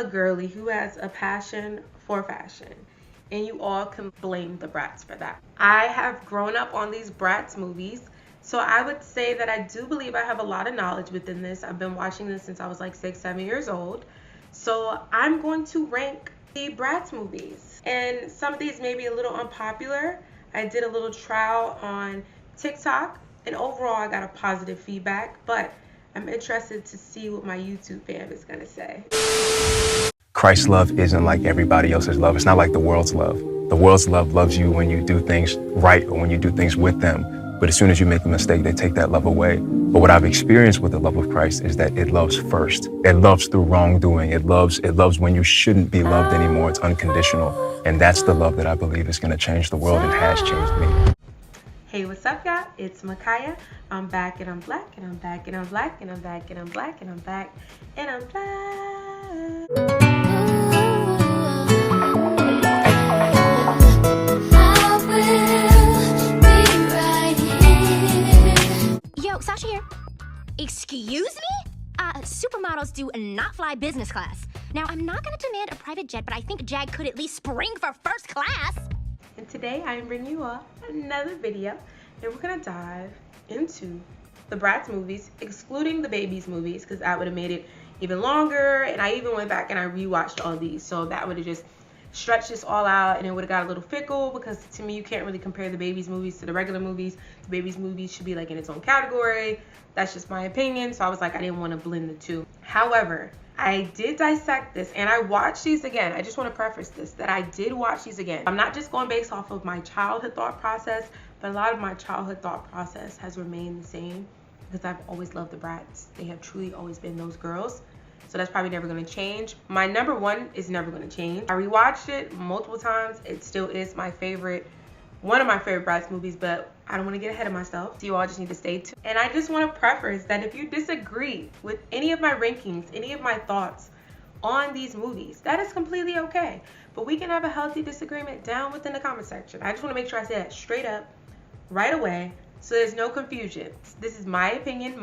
a girly who has a passion for fashion, and you all can blame the Bratz for that. I have grown up on these Bratz movies, so I would say that I do believe I have a lot of knowledge within this. I've been watching this since I was like 6, 7 years old. So I'm going to rank the Bratz movies. And some of these may be a little unpopular. I did a little trial on TikTok, and overall I got a positive feedback, but I'm interested to see what my YouTube fam is gonna say. Christ's love isn't like everybody else's love. It's not like the world's love. The world's love loves you when you do things right or when you do things with them. But as soon as you make a mistake, they take that love away. But what I've experienced with the love of Christ is that it loves first. It loves through wrongdoing. It loves when you shouldn't be loved anymore. It's unconditional. And that's the love that I believe is going to change the world and has changed me. Hey, what's up, y'all? It's Micaiah. I'm back and I'm black and I'm back and I'm black and I'm back and I'm black and I'm back and I'm black. Yo, Sasha here. Excuse me? Supermodels do not fly business class. Now, I'm not gonna demand a private jet, but I think Jag could at least spring for first class. And today I am bringing you all another video, and we're gonna dive into the Bratz movies, excluding the Babies movies, because that would have made it even longer. And I even went back and I rewatched all these, so that would have just stretched this all out, and it would have got a little fickle, because to me you can't really compare the Babies movies to the regular movies. The Babies movies should be like in its own category. That's just my opinion. So I was like, I didn't want to blend the two. However, I did dissect this and I watched these again. I just want to preface this, that I did watch these again. I'm not just going based off of my childhood thought process, but a lot of my childhood thought process has remained the same, because I've always loved the Bratz. They have truly always been those girls. So that's probably never going to change. My number one is never going to change. I rewatched it multiple times. It still is my favorite, one of my favorite Bratz movies, but I don't want to get ahead of myself. So you all just need to stay tuned. And I just want to preface that if you disagree with any of my rankings, any of my thoughts on these movies, that is completely okay. But we can have a healthy disagreement down within the comment section. I just want to make sure I say that straight up, right away, so there's no confusion. This is my opinion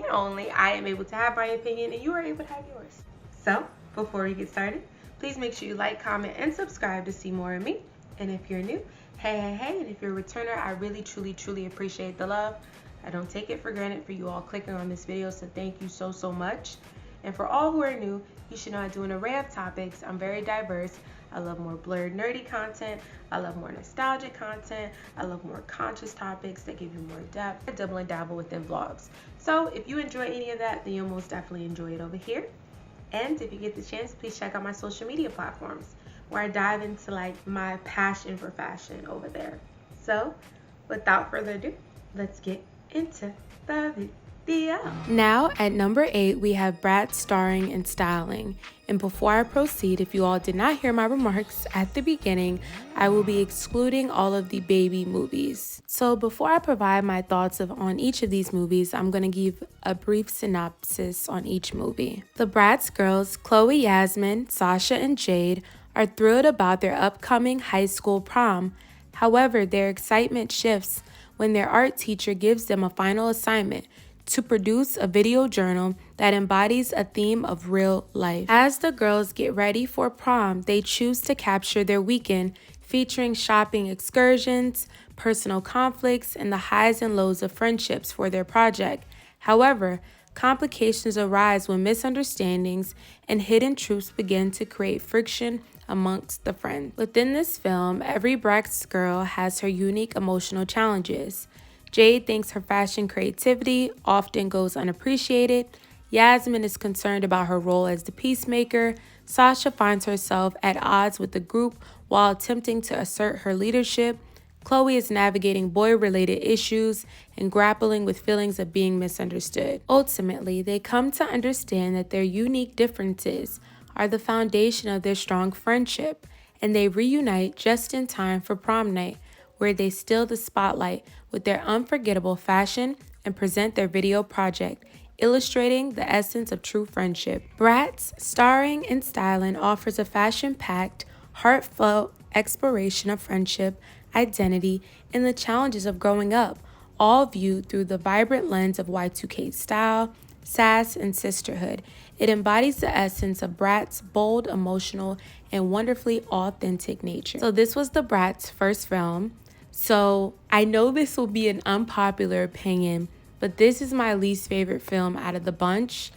only. I am able to have my opinion and you are able to have yours. So before we get started, please make sure you like, comment, and subscribe to see more of me. And if you're new, hey. And if you're a returner, I really, truly appreciate the love. I don't take it for granted for you all clicking on this video, so thank you so much. And for all who are new, you should know I do an array of topics. I'm very diverse. I love more blurred, nerdy content. I love more nostalgic content. I love more conscious topics that give you more depth. I double and dabble within vlogs. So if you enjoy any of that, then you'll most definitely enjoy it over here. And if you get the chance, please check out my social media platforms, where I dive into like my passion for fashion over there. So without further ado, let's get into the video. Now at number 8, we have Bratz starring and styling. And before I proceed, if you all did not hear my remarks at the beginning, I will be excluding all of the Baby movies. So before I provide my thoughts on each of these movies, I'm going to give a brief synopsis on each movie. The Bratz girls, Chloe, Yasmin, Sasha, and Jade, are thrilled about their upcoming high school prom. However, their excitement shifts when their art teacher gives them a final assignment to produce a video journal that embodies a theme of real life. As the girls get ready for prom, they choose to capture their weekend, featuring shopping excursions, personal conflicts, and the highs and lows of friendships for their project. However, complications arise when misunderstandings and hidden truths begin to create friction amongst the friends. Within this film, every Bratz girl has her unique emotional challenges. Jade thinks her fashion creativity often goes unappreciated. Yasmin is concerned about her role as the peacemaker. Sasha finds herself at odds with the group while attempting to assert her leadership. Chloe is navigating boy-related issues and grappling with feelings of being misunderstood. Ultimately, they come to understand that their unique differences are the foundation of their strong friendship, and they reunite just in time for prom night, where they steal the spotlight with their unforgettable fashion and present their video project, illustrating the essence of true friendship. Bratz, starring and styling, offers a fashion-packed, heartfelt exploration of friendship, identity, and the challenges of growing up, all viewed through the vibrant lens of Y2K style, sass, and sisterhood. It embodies the essence of Bratz' bold, emotional, and wonderfully authentic nature. So this was the Bratz' first film. So I know this will be an unpopular opinion, but this is my least favorite film out of the bunch.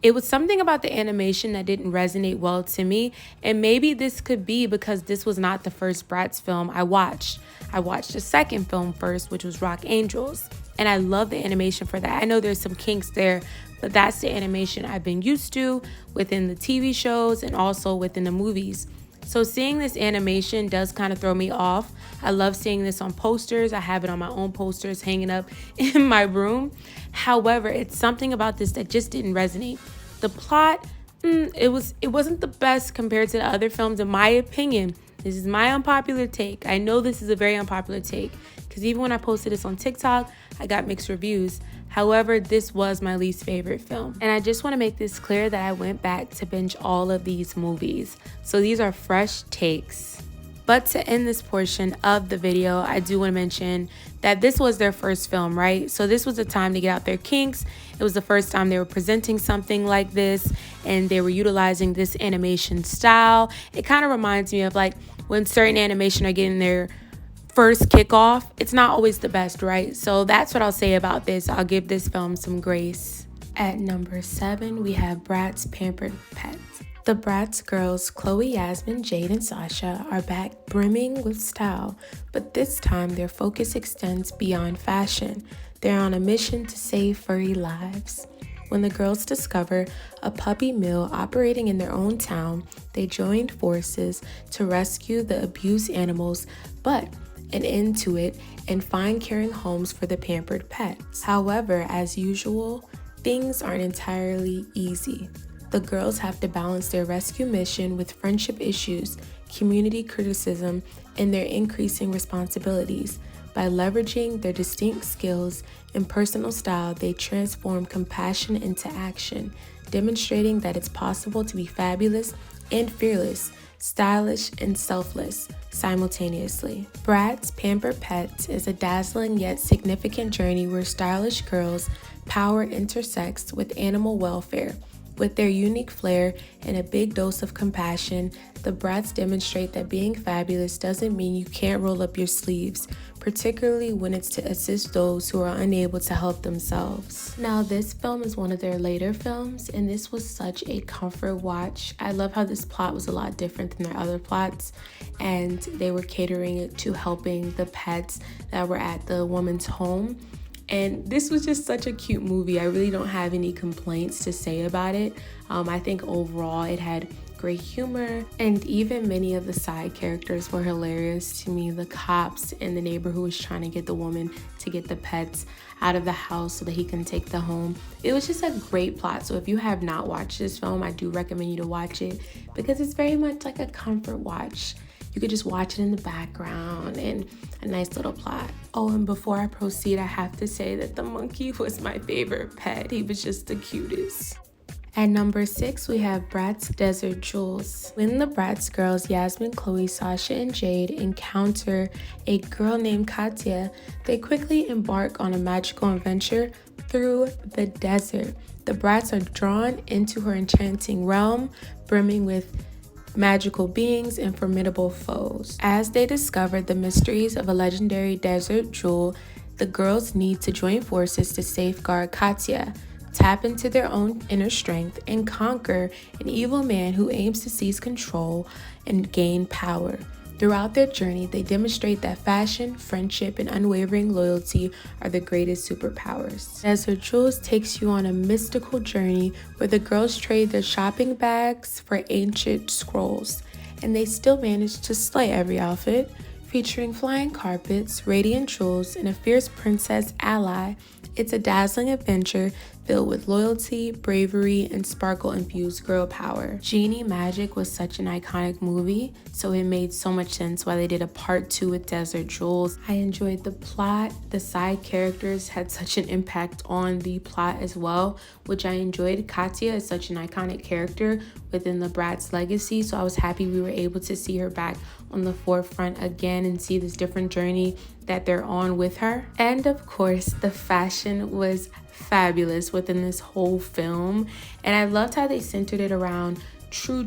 It was something about the animation that didn't resonate well to me, and maybe this could be because this was not the first Bratz film I watched. I watched the second film first, which was Rock Angels, and I love the animation for that. I know there's some kinks there, but that's the animation I've been used to within the TV shows and also within the movies. So seeing this animation does kind of throw me off. I love seeing this on posters. I have it on my own posters hanging up in my room. However, it's something about this that just didn't resonate. The plot, it wasn't the best compared to the other films in my opinion. This is my unpopular take. I know this is a very unpopular take because even when I posted this on TikTok, I got mixed reviews. However, this was my least favorite film. And I just want to make this clear that I went back to binge all of these movies. So these are fresh takes. But to end this portion of the video, I do want to mention that this was their first film, right? So this was the time to get out their kinks. It was the first time they were presenting something like this and they were utilizing this animation style. It kind of reminds me of like when certain animation are getting their first kickoff. It's not always the best, right? So that's what I'll say about this. I'll give this film some grace. At number 7, we have Bratz Pampered Pets. The Bratz girls, Chloe, Yasmin, Jade, and Sasha, are back brimming with style, but this time their focus extends beyond fashion. They're on a mission to save furry lives. When the girls discover a puppy mill operating in their own town, they joined forces to rescue the abused animals, but an end to it, and find caring homes for the pampered pets. However, as usual, things aren't entirely easy. The girls have to balance their rescue mission with friendship issues, community criticism, and their increasing responsibilities. By leveraging their distinct skills and personal style, they transform compassion into action, demonstrating that it's possible to be fabulous and fearless, stylish and selfless simultaneously. Bratz Pampered Pets is a dazzling yet significant journey where stylish girls' power intersects with animal welfare. With their unique flair and a big dose of compassion, the Bratz demonstrate that being fabulous doesn't mean you can't roll up your sleeves, particularly when it's to assist those who are unable to help themselves. Now, this film is one of their later films, and this was such a comfort watch. I love how this plot was a lot different than their other plots, and they were catering it to helping the pets that were at the woman's home. And this was just such a cute movie. I really don't have any complaints to say about it. I think overall it had great humor, and even many of the side characters were hilarious to me. The cops and the neighbor who was trying to get the woman to get the pets out of the house so that he can take them home. It was just a great plot. So if you have not watched this film, I do recommend you to watch it because it's very much like a comfort watch. You could just watch it in the background and a nice little plot. Oh, and before I proceed, I have to say that the monkey was my favorite pet. He was just the cutest. At number 6, we have Bratz Desert Jewels. When the Bratz girls, Yasmin, Chloe, Sasha, and Jade, encounter a girl named Katya, they quickly embark on a magical adventure through the desert. The Bratz are drawn into her enchanting realm, brimming with magical beings and formidable foes. As they discover the mysteries of a legendary desert jewel, the girls need to join forces to safeguard Katya, tap into their own inner strength, and conquer an evil man who aims to seize control and gain power. Throughout their journey, they demonstrate that fashion, friendship, and unwavering loyalty are the greatest superpowers. Desert Jewels takes you on a mystical journey where the girls trade their shopping bags for ancient scrolls, and they still manage to slay every outfit, featuring flying carpets, radiant jewels, and a fierce princess ally. It's a dazzling adventure filled with loyalty, bravery, and sparkle-infused girl power. Genie Magic was such an iconic movie, so it made so much sense why they did a part 2 with Desert Jewels. I enjoyed the plot. The side characters had such an impact on the plot as well, which I enjoyed. Katya is such an iconic character within the Bratz legacy, so I was happy we were able to see her back on the forefront again and see this different journey that they're on with her. And of course, the fashion was fabulous within this whole film. And I loved how they centered it around true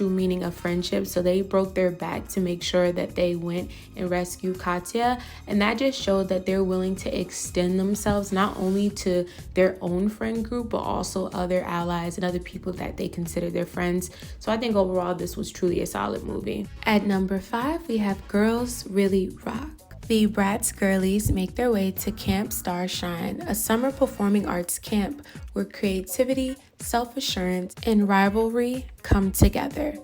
meaning of friendship. So they broke their back to make sure that they went and rescued Katya, and that just showed that they're willing to extend themselves not only to their own friend group but also other allies and other people that they consider their friends. So I think overall this was truly a solid movie. At number 5, we have Girls Really Rock. The Bratz girlies make their way to Camp Starshine, a summer performing arts camp where creativity, self-assurance, and rivalry come together.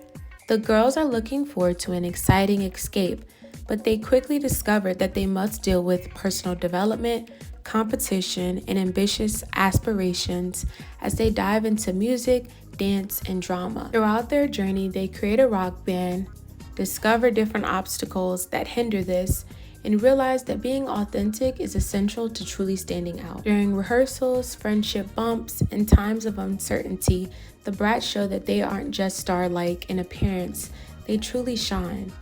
The girls are looking forward to an exciting escape, but they quickly discover that they must deal with personal development, competition, and ambitious aspirations as they dive into music, dance, and drama. Throughout their journey, they create a rock band, discover different obstacles that hinder this, and realize that being authentic is essential to truly standing out. During rehearsals, friendship bumps, and times of uncertainty, the Bratz show that they aren't just star-like in appearance, they truly shine.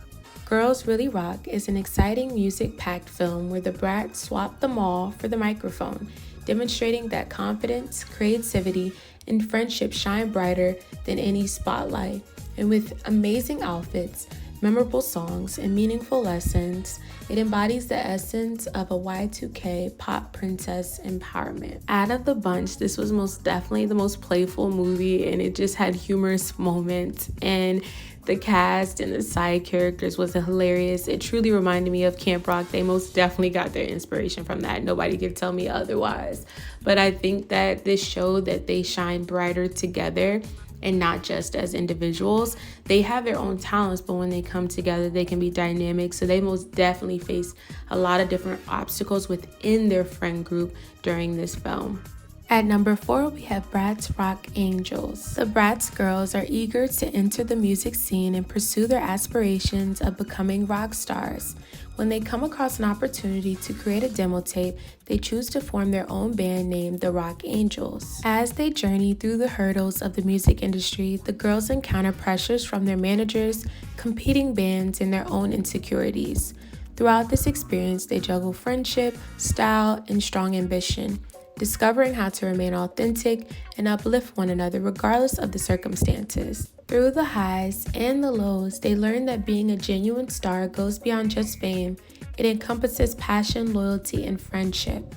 Girls Really Rock is an exciting music-packed film where the Bratz swap them all for the microphone, demonstrating that confidence, creativity, and friendship shine brighter than any spotlight. And with amazing outfits, memorable songs, and meaningful lessons, it embodies the essence of a Y2K pop princess empowerment. Out of the bunch, this was most definitely the most playful movie, and it just had humorous moments, and the cast and the side characters was hilarious. It truly reminded me of Camp Rock. They most definitely got their inspiration from that. Nobody could tell me otherwise. But I think that this showed that they shine brighter together and not just as individuals. They have their own talents, but when they come together, they can be dynamic. So they most definitely face a lot of different obstacles within their friend group during this film. At number 4, we have Bratz Rock Angels. The Bratz girls are eager to enter the music scene and pursue their aspirations of becoming rock stars. When they come across an opportunity to create a demo tape, they choose to form their own band named the Rock Angels. As they journey through the hurdles of the music industry, the girls encounter pressures from their managers, competing bands, and their own insecurities. Throughout this experience, they juggle friendship, style, and strong ambition, discovering how to remain authentic and uplift one another regardless of the circumstances. Through the highs and the lows, they learn that being a genuine star goes beyond just fame. It encompasses passion, loyalty, and friendship.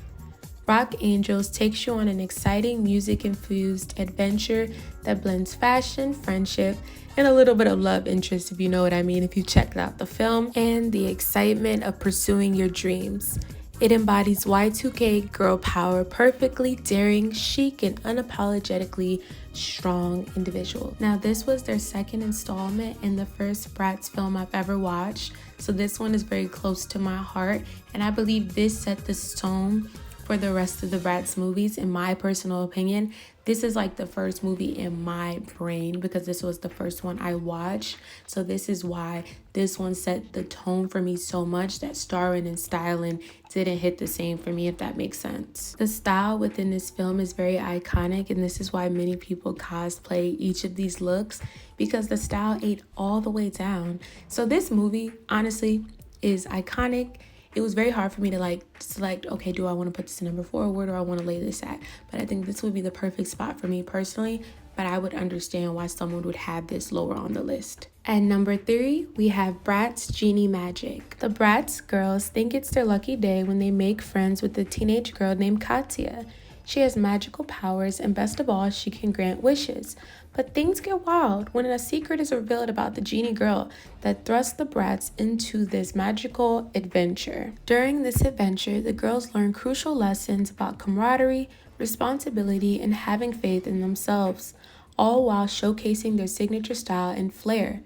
Rock Angels takes you on an exciting music-infused adventure that blends fashion, friendship, and a little bit of love interest, if you know what I mean, if you checked out the film, and the excitement of pursuing your dreams. It embodies Y2K girl power, perfectly daring, chic, and unapologetically strong individual. Now, this was their second installment in the first Bratz film I've ever watched, so this one is very close to my heart, and I believe this set the tone for the rest of the Bratz movies. In my personal opinion, this is like the first movie in my brain because this was the first one I watched. So this is why this one set the tone for me so much that starring and styling didn't hit the same for me, if that makes sense. The style within this film is very iconic, and this is why many people cosplay each of these looks, because the style ate all the way down. So this movie, honestly, is iconic. It was very hard for me to select, okay, do I want to put this in number 4? Where do I want to lay this at? But I think this would be the perfect spot for me personally, but I would understand why someone would have this lower on the list. At number 3, we have Bratz Genie Magic. The Bratz girls think it's their lucky day when they make friends with a teenage girl named Katya. She has magical powers, and best of all, she can grant wishes. But things get wild when a secret is revealed about the genie girl that thrusts the Bratz into this magical adventure. During this adventure, the girls learn crucial lessons about camaraderie, responsibility, and having faith in themselves, all while showcasing their signature style and flair.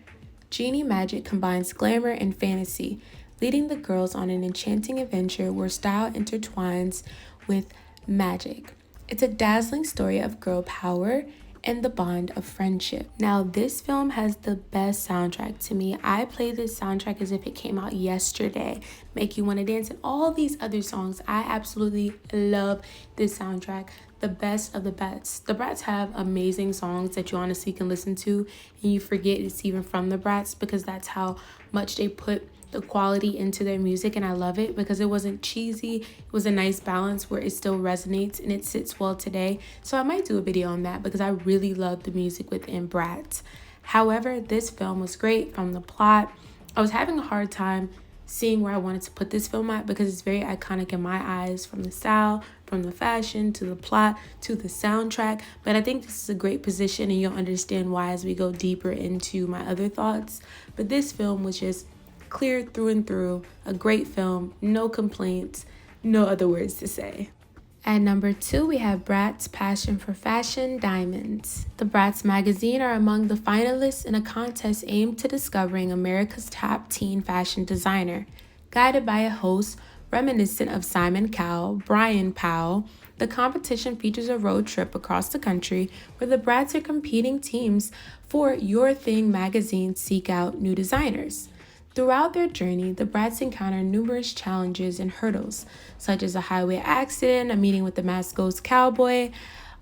Genie Magic combines glamour and fantasy, leading the girls on an enchanting adventure where style intertwines with magic. It's a dazzling story of girl power and the bond of friendship. Now, this film has the best soundtrack to me. I play this soundtrack as if it came out yesterday. Make You Want to Dance and all these other songs. I absolutely love this soundtrack. The best of the best. The Bratz have amazing songs that you honestly can listen to and you forget it's even from the Bratz, because that's how much they put the quality into their music, and I love it because it wasn't cheesy. It was a nice balance where it still resonates and it sits well today. So I might do a video on that because I really love the music within Bratz. However, this film was great from the plot. I was having a hard time seeing where I wanted to put this film at because it's very iconic in my eyes, from the style, from the fashion, to the plot, to the soundtrack. But I think this is a great position, and you'll understand why as we go deeper into my other thoughts. But this film was just clear through and through, a great film, no complaints, no other words to say. At number 2, we have Bratz Passion for Fashion Diamonds. The Bratz magazine are among the finalists in a contest aimed to discovering America's top teen fashion designer. Guided by a host reminiscent of Simon Cowell, Brian Powell, the competition features a road trip across the country where the Bratz are competing teams for Your Thing magazine seek out new designers. Throughout their journey, the Bratz encounter numerous challenges and hurdles, such as a highway accident, a meeting with the masked ghost cowboy,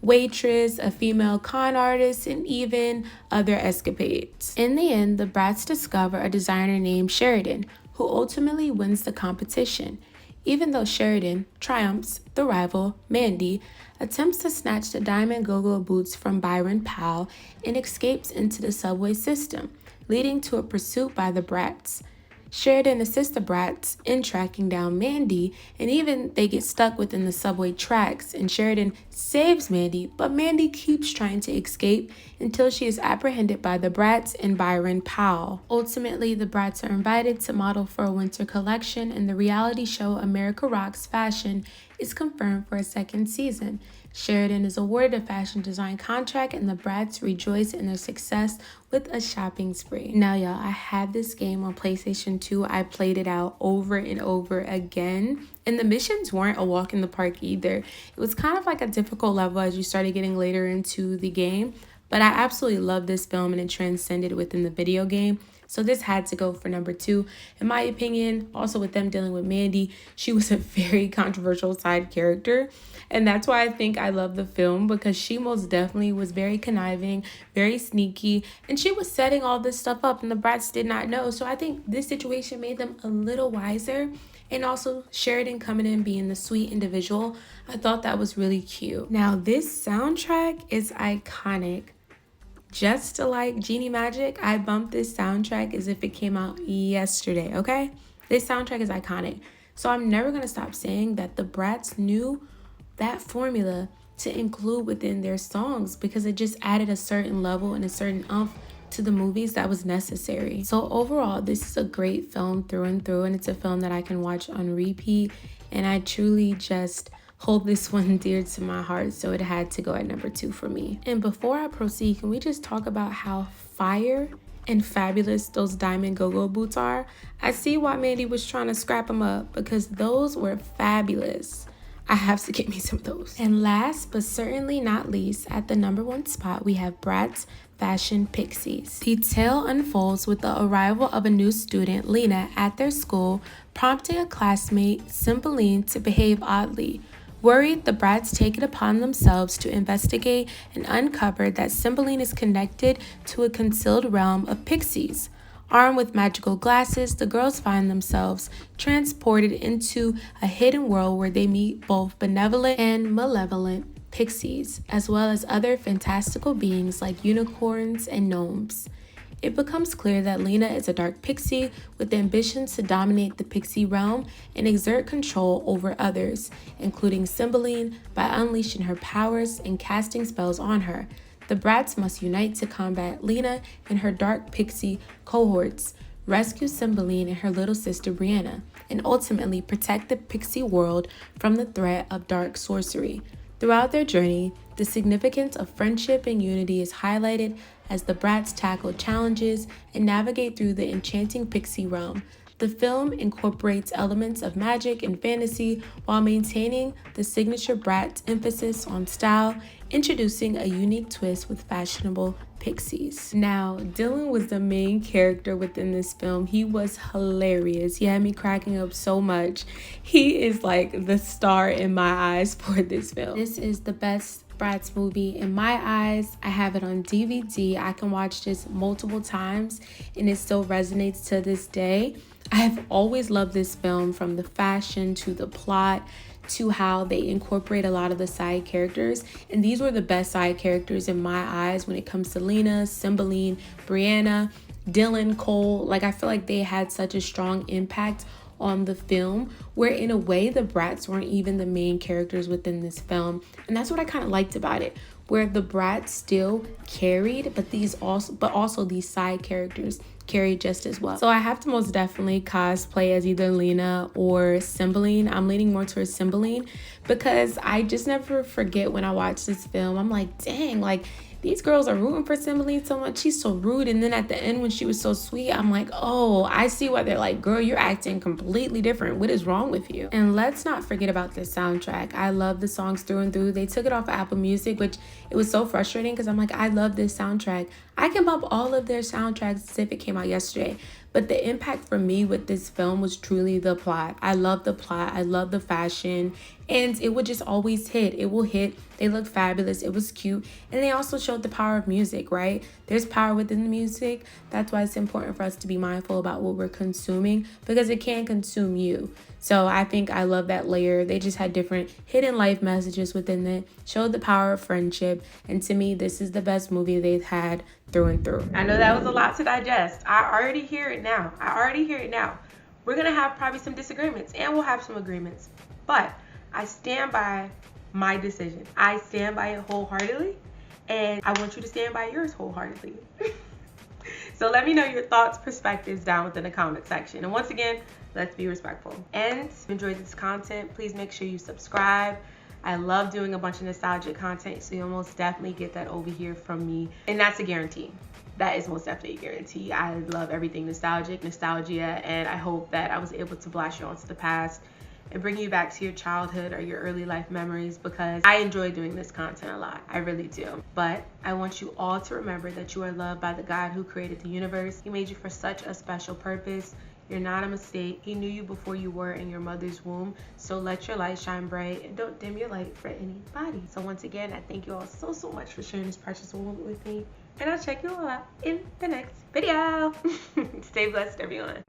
waitress, a female con artist, and even other escapades. In the end, the Bratz discover a designer named Sheridan, who ultimately wins the competition. Even though Sheridan triumphs, the rival, Mandy, attempts to snatch the diamond go-go boots from Byron Powell and escapes into the subway system, leading to a pursuit by the Bratz. Sheridan assists the Bratz in tracking down Mandy, and even they get stuck within the subway tracks, and Sheridan saves Mandy, but Mandy keeps trying to escape until she is apprehended by the Bratz and Byron Powell. Ultimately, the Bratz are invited to model for a winter collection, and the reality show America Rocks Fashion is confirmed for a second season. Sheridan is awarded a fashion design contract, and the Bratz rejoice in their success with a shopping spree. Now, y'all, I had this game on PlayStation 2. I played it out over and over again, and the missions weren't a walk in the park either. It was kind of like a difficult level as you started getting later into the game, but I absolutely love this film, and it transcended within the video game. So this had to go for number 2. In my opinion, also with them dealing with Mandy, she was a very controversial side character. And that's why I think I love the film, because she most definitely was very conniving, very sneaky, and she was setting all this stuff up and the Bratz did not know. So I think this situation made them a little wiser. And also Sheridan coming in being the sweet individual, I thought that was really cute. Now this soundtrack is iconic. Just like Genie Magic, I bumped this soundtrack as if it came out yesterday, okay? This soundtrack is iconic. So I'm never going to stop saying that the Bratz knew that formula to include within their songs, because it just added a certain level and a certain oomph to the movies that was necessary. So overall, this is a great film through and through, and it's a film that I can watch on repeat, and I truly just hold this one dear to my heart, so it had to go at number 2 for me. And before I proceed, can we just talk about how fire and fabulous those diamond go-go boots are? I see why Mandy was trying to scrap them up, because those were fabulous. I have to get me some of those. And last but certainly not least, at the number 1 spot, we have Bratz Fashion Pixies. The tale unfolds with the arrival of a new student, Lena, at their school, prompting a classmate, Cymbeline, to behave oddly. Worried, the Bratz take it upon themselves to investigate and uncover that Cymbeline is connected to a concealed realm of pixies. Armed with magical glasses, the girls find themselves transported into a hidden world where they meet both benevolent and malevolent pixies, as well as other fantastical beings like unicorns and gnomes. It becomes clear that Lena is a dark pixie with ambitions to dominate the pixie realm and exert control over others, including Cymbeline, by unleashing her powers and casting spells on her. The Bratz must unite to combat Lena and her dark pixie cohorts, rescue Cymbeline and her little sister Brianna, and ultimately protect the pixie world from the threat of dark sorcery. Throughout their journey, the significance of friendship and unity is highlighted as the Bratz tackle challenges and navigate through the enchanting pixie realm. The film incorporates elements of magic and fantasy while maintaining the signature Bratz emphasis on style, introducing a unique twist with fashionable pixies. Now, Dylan was the main character within this film. He was hilarious. He had me cracking up so much. He is like the star in my eyes for this film. This is the best Bratz movie. In my eyes, I have it on DVD. I can watch this multiple times and it still resonates to this day. I have always loved this film, from the fashion to the plot to how they incorporate a lot of the side characters. And these were the best side characters in my eyes when it comes to Lena, Cymbeline, Brianna, Dylan, Cole. Like, I feel like they had such a strong impact on the film, where in a way the Bratz weren't even the main characters within this film. And that's what I kind of liked about it, where the Bratz still carried, but also these side characters carried just as well. So I have to most definitely cosplay as either Lena or Cymbeline. I'm leaning more towards Cymbeline because I just never forget when I watch this film. I'm like, dang, like, these girls are rooting for Cymbeline so much. She's so rude. And then at the end when she was so sweet, I'm like, oh, I see why they're like, girl, you're acting completely different. What is wrong with you? And let's not forget about the soundtrack. I love the songs through and through. They took it off of Apple Music, which it was so frustrating because I'm like, I love this soundtrack. I can bump all of their soundtracks as if it came out yesterday. But the impact for me with this film was truly the plot. I love the plot. I love the fashion. And it would just always hit. It will hit. They look fabulous. It was cute. And they also showed the power of music, right? There's power within the music. That's why it's important for us to be mindful about what we're consuming, because it can consume you. So I think I love that layer. They just had different hidden life messages within it, showed the power of friendship. And to me, this is the best movie they've had through and through. I know that was a lot to digest. I already hear it now. We're going to have probably some disagreements, and we'll have some agreements. But I stand by my decision. I stand by it wholeheartedly, and I want you to stand by yours wholeheartedly. So let me know your thoughts, perspectives down within the comment section. And once again, let's be respectful. And if you enjoyed this content, please make sure you subscribe. I love doing a bunch of nostalgic content, so you'll most definitely get that over here from me. And that's a guarantee. That is most definitely a guarantee. I love everything nostalgia, and I hope that I was able to blast you onto the past and bring you back to your childhood or your early life memories, because I enjoy doing this content a lot. I really do. But I want you all to remember that you are loved by the God who created the universe. He made you for such a special purpose. You're not a mistake. He knew you before you were in your mother's womb. So let your light shine bright and don't dim your light for anybody. So once again, I thank you all so much for sharing this precious moment with me. And I'll check you all out in the next video. Stay blessed, everyone.